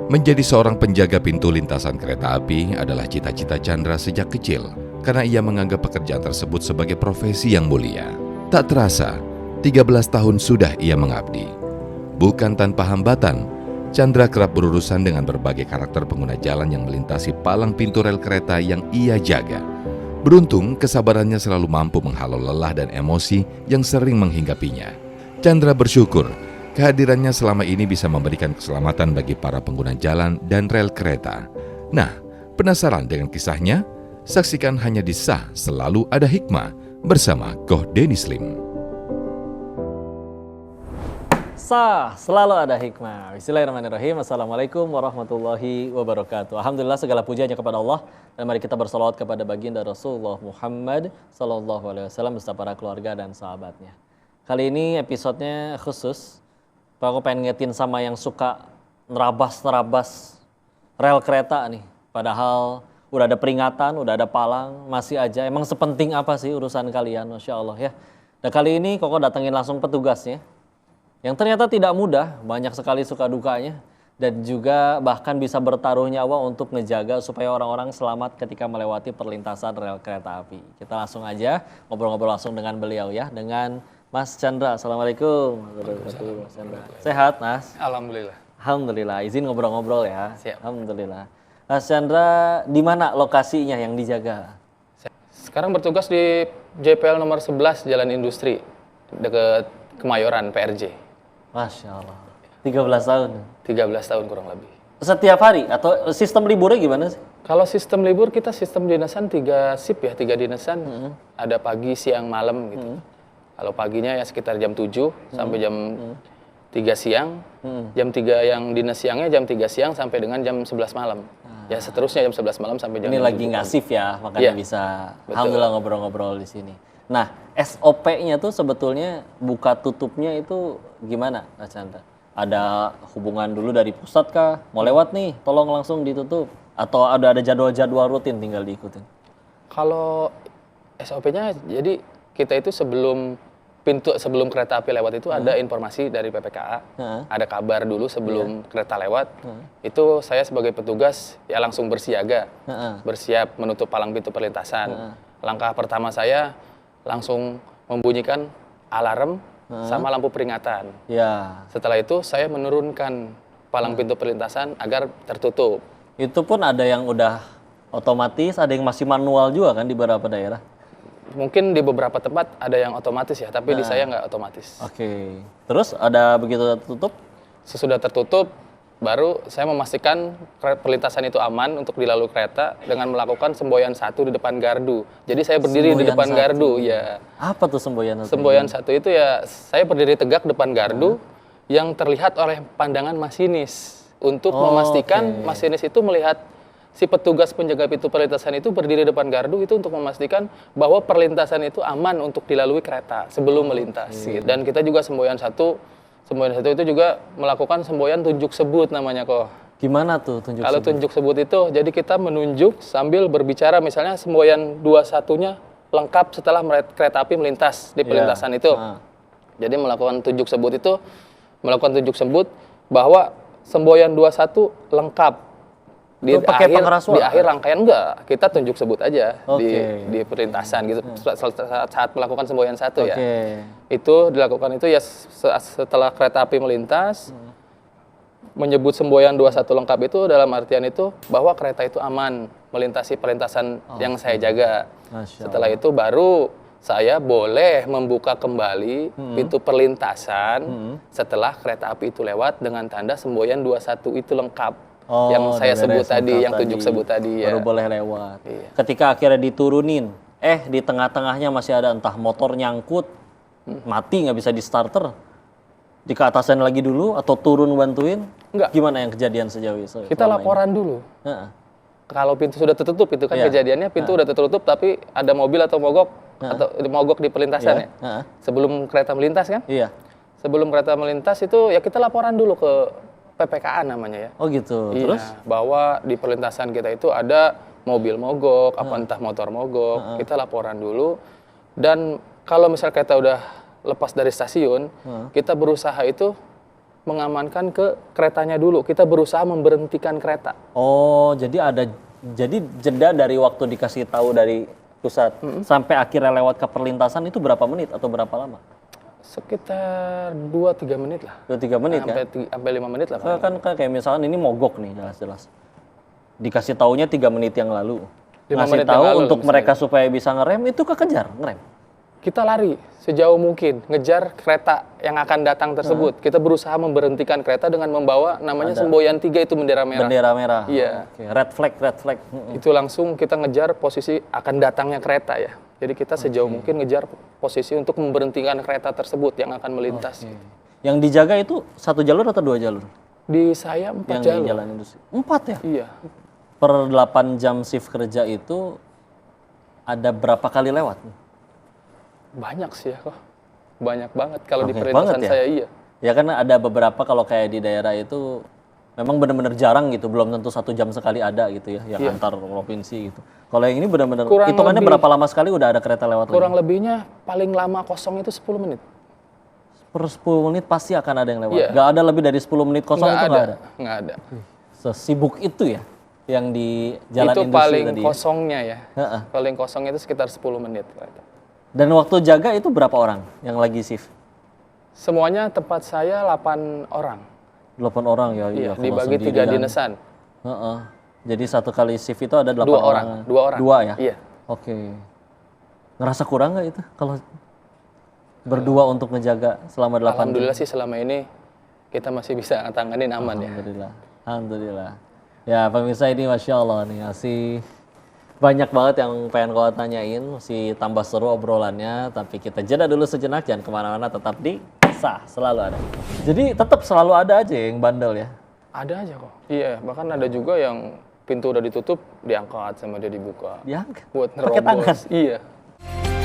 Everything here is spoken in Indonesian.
Menjadi seorang penjaga pintu lintasan kereta api adalah cita-cita Chandra sejak kecil, karena ia menganggap pekerjaan tersebut sebagai profesi yang mulia. Tak terasa, 13 tahun sudah ia mengabdi. Bukan tanpa hambatan, Chandra kerap berurusan dengan berbagai karakter pengguna jalan yang melintasi palang pintu rel kereta yang ia jaga. Beruntung, kesabarannya selalu mampu menghalau lelah dan emosi yang sering menghinggapinya. Chandra bersyukur kehadirannya selama ini bisa memberikan keselamatan bagi para pengguna jalan dan rel kereta. Nah, penasaran dengan kisahnya? Saksikan hanya di Sah Selalu Ada Hikmah bersama Koh Dennis Lim. Sah Selalu Ada Hikmah. Bismillahirrahmanirrahim. Assalamualaikum warahmatullahi wabarakatuh. Alhamdulillah, segala puji hanya kepada Allah. Dan mari kita bersolawat kepada baginda Rasulullah Muhammad SAW beserta para keluarga dan sahabatnya. Kali ini episodenya khusus. Aku pengen ngetin sama yang suka nerabas-nerabas rel kereta nih. Padahal udah ada peringatan, udah ada palang, masih aja. Emang sepenting apa sih urusan kalian, Masya Allah ya. Dan kali ini Koko datengin langsung petugasnya. Yang ternyata tidak mudah, banyak sekali suka dukanya. Dan juga bahkan bisa bertaruh nyawa untuk ngejaga supaya orang-orang selamat ketika melewati perlintasan rel kereta api. Kita langsung aja ngobrol-ngobrol langsung dengan beliau ya. Dengan Mas Chandra. Assalamualaikum. Mas Chandra. Sehat, Mas? Alhamdulillah. Alhamdulillah. Izin ngobrol-ngobrol ya. Siap. Alhamdulillah. Mas Chandra, di mana lokasinya yang dijaga? Sekarang bertugas di JPL nomor 11 Jalan Industri, dekat Kemayoran, PRJ. Masya Allah. 13 tahun. 13 tahun kurang lebih. Setiap hari? Atau sistem liburnya gimana sih? Kalau sistem libur kita sistem dinasan 3 shift ya, 3 dinasan. Ada pagi, siang, malam gitu. Kalau paginya ya sekitar jam 7 sampai jam 3 siang. Jam 3 yang dinas siangnya jam 3 siang sampai dengan jam 11 malam. Ya seterusnya jam 11 malam sampai jam Ini 7 lagi nggak shift ya, makanya Iya, bisa betul. alhamdulillah ngobrol-ngobrol di sini. Nah, SOP-nya tuh sebetulnya buka tutupnya itu gimana, Mas Chandra? Ada hubungan dulu dari pusat kah? Mau lewat nih, tolong langsung ditutup. Atau ada jadwal-jadwal rutin tinggal diikutin? Kalau SOP-nya jadi kita itu sebelum kereta api lewat itu ada informasi dari PPKA, ada kabar dulu sebelum kereta lewat. Itu saya sebagai petugas ya langsung bersiaga, bersiap menutup palang pintu perlintasan. Langkah pertama saya langsung membunyikan alarm sama lampu peringatan. Ya. Setelah itu saya menurunkan palang pintu perlintasan agar tertutup. Itu pun ada yang udah otomatis, ada yang masih manual juga kan di beberapa daerah? Mungkin di beberapa tempat ada yang otomatis ya, tapi di saya nggak otomatis. Oke. Terus ada begitu tertutup? Sesudah tertutup, baru saya memastikan perlintasan itu aman untuk dilalui kereta dengan melakukan semboyan 1 di depan gardu. Jadi saya berdiri di depan gardu, ya. Apa tuh semboyan? Semboyan 1 itu ya saya berdiri tegak depan gardu yang terlihat oleh pandangan masinis untuk memastikan masinis itu melihat si petugas penjaga pintu perlintasan itu berdiri depan gardu itu untuk memastikan bahwa perlintasan itu aman untuk dilalui kereta sebelum melintas. Dan kita juga semboyan satu itu juga melakukan semboyan tunjuk sebut namanya kok. Gimana tuh tunjuk Kalau sebut? tunjuk sebut itu jadi kita menunjuk sambil berbicara, misalnya semboyan 21-nya lengkap setelah kereta api melintas di perlintasan itu. Jadi melakukan tunjuk sebut itu bahwa semboyan 21 lengkap. Di akhir rangkaian enggak, kita tunjuk sebut aja di perlintasan gitu saat melakukan semboyan 1 ya. Itu dilakukan itu ya setelah kereta api melintas, menyebut semboyan 21 lengkap itu dalam artian itu bahwa kereta itu aman melintasi perlintasan yang saya jaga. Setelah itu baru saya boleh membuka kembali pintu perlintasan setelah kereta api itu lewat dengan tanda semboyan 21 itu lengkap. Yang saya sebut tadi, yang tunjuk sebut tadi ya. Baru boleh lewat. Iya. Ketika akhirnya diturunin, di tengah-tengahnya masih ada entah motor nyangkut, mati nggak bisa di starter, di keatasan lagi dulu atau turun bantuin? Enggak. Gimana yang kejadian sejauh itu? Kita laporan dulu. Kalau pintu sudah tertutup itu kan kejadiannya pintu udah tertutup tapi ada mobil atau mogok di perlintasan ya. Sebelum kereta melintas kan? Iya. Sebelum kereta melintas itu ya kita laporan dulu ke PPKA namanya ya. Oh gitu. Iya, Terus? bahwa di perlintasan kita itu ada mobil mogok, entah motor mogok, kita laporan dulu. Dan kalau misal kereta udah lepas dari stasiun, kita berusaha itu mengamankan ke keretanya dulu. Kita berusaha memberhentikan kereta. Oh, jadi jeda dari waktu dikasih tahu dari pusat sampai akhirnya lewat ke perlintasan itu berapa menit atau berapa lama? Sekitar 2-3 menit lah. 2-3 menit sampai 5 menit lah. Kan kayak misalkan ini mogok nih jelas-jelas. Dikasih taunya 3 menit yang lalu. Ngasih tahu untuk mereka supaya bisa ngerem, itu kekejar ngerem. Kita lari sejauh mungkin, ngejar kereta yang akan datang tersebut. Kita berusaha memberhentikan kereta dengan membawa namanya semboyan 3 itu bendera merah. Bendera merah. Iya. Okay. Red flag. Itu langsung kita ngejar posisi akan datangnya kereta ya. Jadi kita sejauh mungkin ngejar posisi untuk memberhentikan kereta tersebut yang akan melintas. Yang dijaga itu 1 jalur atau 2 jalur? Di saya 4 yang jalur. Di Jalan Industri. 4 ya? Iya. Per 8 jam shift kerja itu ada berapa kali lewat? Banyak sih ya kok. Banyak banget kalau di perlintasan ya? saya iya. Ya kan ada beberapa kalau kayak di daerah itu memang benar-benar jarang gitu, belum tentu 1 jam sekali ada gitu ya, yang antar provinsi gitu. Kalau yang ini benar-benar hitungannya berapa lama sekali udah ada kereta lewat? Kurang lebihnya paling lama kosong itu 10 menit. Per 10 menit pasti akan ada yang lewat. Yeah. Gak ada lebih dari 10 menit kosong itu nggak ada? Nggak ada. Sesibuk itu ya yang di Jalan itu Industri paling tadi kosongnya ya. Paling kosong itu sekitar 10 menit. Dan waktu jaga itu berapa orang yang lagi shift? Semuanya tempat saya 8 orang. 8 orang ya? Iya, dibagi 3 dinesan. Jadi 1 kali shift itu ada 8 orang? 2 orang. 2 ya? Iya. Oke. Ngerasa kurang nggak itu kalau berdua untuk ngejaga selama 8 jam? Alhamdulillah sih selama ini kita masih bisa tanganin aman ya. Alhamdulillah. Ya pemirsa ini Masya Allah nih, masih banyak banget yang pengen kau tanyain, masih tambah seru obrolannya, tapi kita jeda dulu sejenak, jangan kemana-mana, tetap di Sah, selalu ada. Jadi tetap selalu ada aja yang bandel ya? Ada aja kok. Iya, bahkan ada juga yang pintu udah ditutup, diangkat sama dia dibuka. Diangkat? Buat pakai tangan? Iya.